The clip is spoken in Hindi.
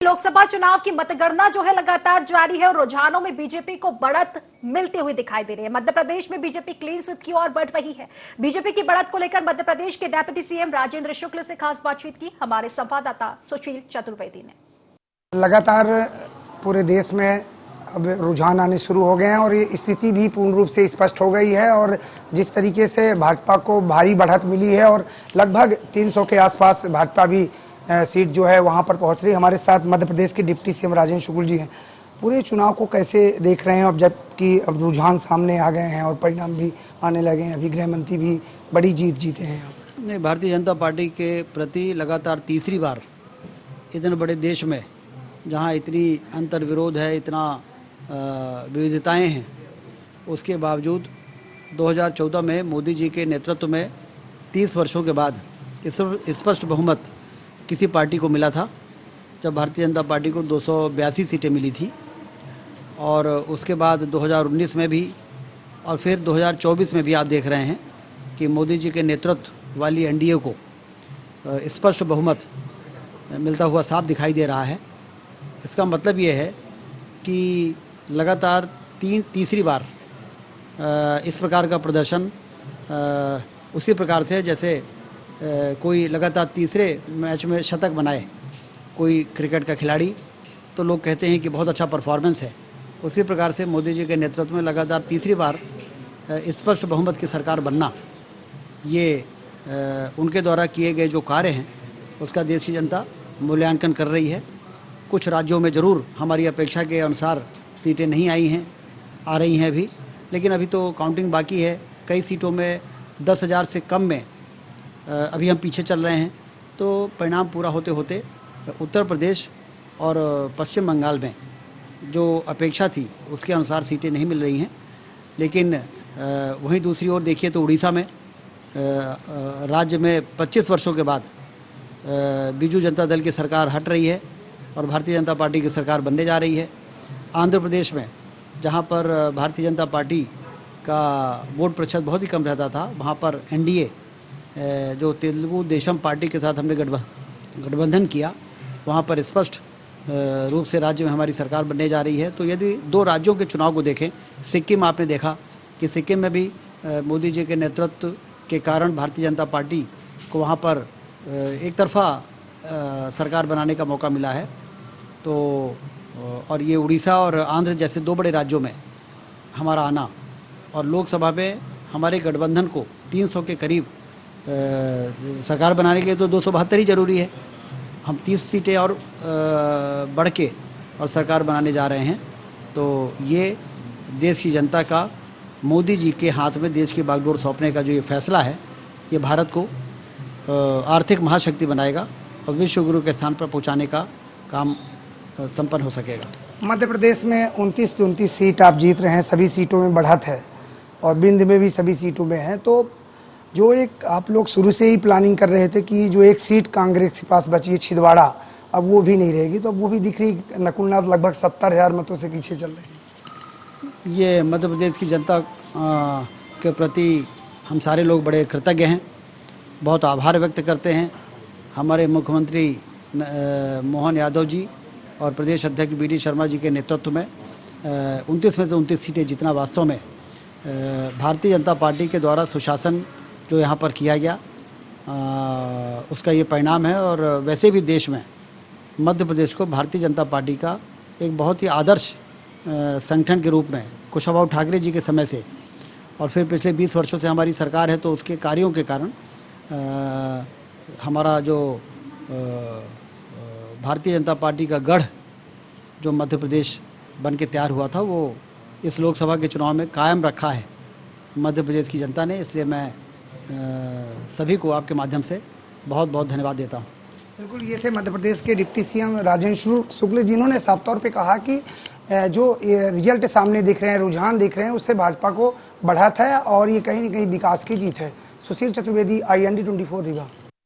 लोकसभा चुनाव की मतगणना जो है लगातार जारी है और रुझानों में बीजेपी को बढ़त मिलती हुई दिखाई दे रही है। मध्य प्रदेश में बीजेपी क्लीन स्वीप की ओर बढ़ रही है। बीजेपी की बढ़त को लेकर मध्य प्रदेश के डिप्टी सीएम राजेंद्र शुक्ल से खास बातचीत की हमारे संवाददाता सुशील चतुर्वेदी ने। लगातार पूरे देश में अब रुझान आने शुरू हो गए हैं और ये स्थिति भी पूर्ण रूप से स्पष्ट हो गई है और जिस तरीके से भाजपा को भारी बढ़त मिली है और लगभग 300 के आसपास भाजपा भी सीट जो है वहां पर पहुंच रही है। हमारे साथ मध्य प्रदेश के डिप्टी सीएम राजेंद्र शुक्ल जी हैं। पूरे चुनाव को कैसे देख रहे हैं अब जबकि अब रुझान सामने आ गए हैं और परिणाम भी आने लगे हैं, अभी गृह मंत्री भी बड़ी जीत जीते हैं। नहीं, भारतीय जनता पार्टी के प्रति लगातार तीसरी बार इतने बड़े देश में जहां इतनी अंतर्विरोध है, इतना विविधताएं हैं, उसके बावजूद 2014 में मोदी जी के नेतृत्व में 30 वर्षों के बाद स्पष्ट बहुमत किसी पार्टी को मिला था, जब भारतीय जनता पार्टी को 282 सीटें मिली थी। और उसके बाद 2019 में भी और फिर 2024 में भी आप देख रहे हैं कि मोदी जी के नेतृत्व वाली एनडीए को स्पष्ट बहुमत मिलता हुआ साफ दिखाई दे रहा है। इसका मतलब ये है कि लगातार तीसरी बार इस प्रकार का प्रदर्शन उसी प्रकार से जैसे कोई लगातार तीसरे मैच में शतक बनाए कोई क्रिकेट का खिलाड़ी, तो लोग कहते हैं कि बहुत अच्छा परफॉर्मेंस है। उसी प्रकार से मोदी जी के नेतृत्व में लगातार तीसरी बार स्पष्ट बहुमत की सरकार बनना, ये उनके द्वारा किए गए जो कार्य हैं उसका देश की जनता मूल्यांकन कर रही है। कुछ राज्यों में ज़रूर हमारी अपेक्षा के अनुसार सीटें नहीं आई हैं, आ रही हैं अभी, लेकिन अभी तो काउंटिंग बाकी है। कई सीटों में 10,000 से कम में अभी हम पीछे चल रहे हैं। तो परिणाम पूरा होते होते उत्तर प्रदेश और पश्चिम बंगाल में जो अपेक्षा थी उसके अनुसार सीटें नहीं मिल रही हैं। लेकिन वहीं दूसरी ओर देखिए तो उड़ीसा में राज्य में 25 वर्षों के बाद बीजू जनता दल की सरकार हट रही है और भारतीय जनता पार्टी की सरकार बनने जा रही है। आंध्र प्रदेश में जहां पर भारतीय जनता पार्टी का वोट प्रतिशत बहुत ही कम रहता था, वहां पर एनडीए जो तेलुगु देशम पार्टी के साथ हमने गठबंधन किया, वहाँ पर स्पष्ट रूप से राज्य में हमारी सरकार बनने जा रही है। तो यदि दो राज्यों के चुनाव को देखें, सिक्किम आपने देखा कि सिक्किम में भी मोदी जी के नेतृत्व के कारण भारतीय जनता पार्टी को वहाँ पर एक तरफा सरकार बनाने का मौका मिला है। तो और ये उड़ीसा और आंध्र जैसे दो बड़े राज्यों में हमारा आना और लोकसभा में हमारे गठबंधन को 300 के करीब सरकार बनाने के लिए तो 272 ही ज़रूरी है। हम 30 सीटें और बढ़ के और सरकार बनाने जा रहे हैं। तो ये देश की जनता का मोदी जी के हाथ में देश की बागडोर सौंपने का जो ये फैसला है, ये भारत को आर्थिक महाशक्ति बनाएगा और विश्व गुरु के स्थान पर पहुंचाने का काम संपन्न हो सकेगा। मध्य प्रदेश में 29 की 29 सीट आप जीत रहे हैं, सभी सीटों में बढ़त है और बिंद में भी सभी सीटों में है। तो जो एक आप लोग शुरू से ही प्लानिंग कर रहे थे कि जो एक सीट कांग्रेस के पास बची है छिंदवाड़ा, अब वो भी नहीं रहेगी, तो अब वो भी दिख रही। नकुलनाथ लगभग 70,000 मतों से पीछे चल रहे हैं। ये मध्य प्रदेश की जनता के प्रति हम सारे लोग बड़े कृतज्ञ हैं, बहुत आभार व्यक्त करते हैं। हमारे मुख्यमंत्री मोहन यादव जी और प्रदेश अध्यक्ष बी.डी. शर्मा जी के नेतृत्व में 29 में से 29 सीटें जितना वास्तव में भारतीय जनता पार्टी के द्वारा सुशासन जो यहाँ पर किया गया उसका ये परिणाम है। और वैसे भी देश में मध्य प्रदेश को भारतीय जनता पार्टी का एक बहुत ही आदर्श संगठन के रूप में कुशाभाऊ ठाकरे जी के समय से और फिर पिछले 20 वर्षों से हमारी सरकार है, तो उसके कार्यों के कारण हमारा जो भारतीय जनता पार्टी का गढ़ जो मध्य प्रदेश बन के तैयार हुआ था, वो इस लोकसभा के चुनाव में कायम रखा है मध्य प्रदेश की जनता ने। इसलिए मैं सभी को आपके माध्यम से बहुत बहुत धन्यवाद देता हूँ। बिल्कुल, ये थे मध्य प्रदेश के डिप्टी सीएम राजेंद्र शुक्ल, जिन्होंने साफ तौर पे कहा कि जो रिजल्ट सामने दिख रहे हैं, रुझान दिख रहे हैं, उससे भाजपा को बढ़त है और ये कहीं न कहीं विकास की जीत है। सुशील चतुर्वेदी, IND 24 रीवा।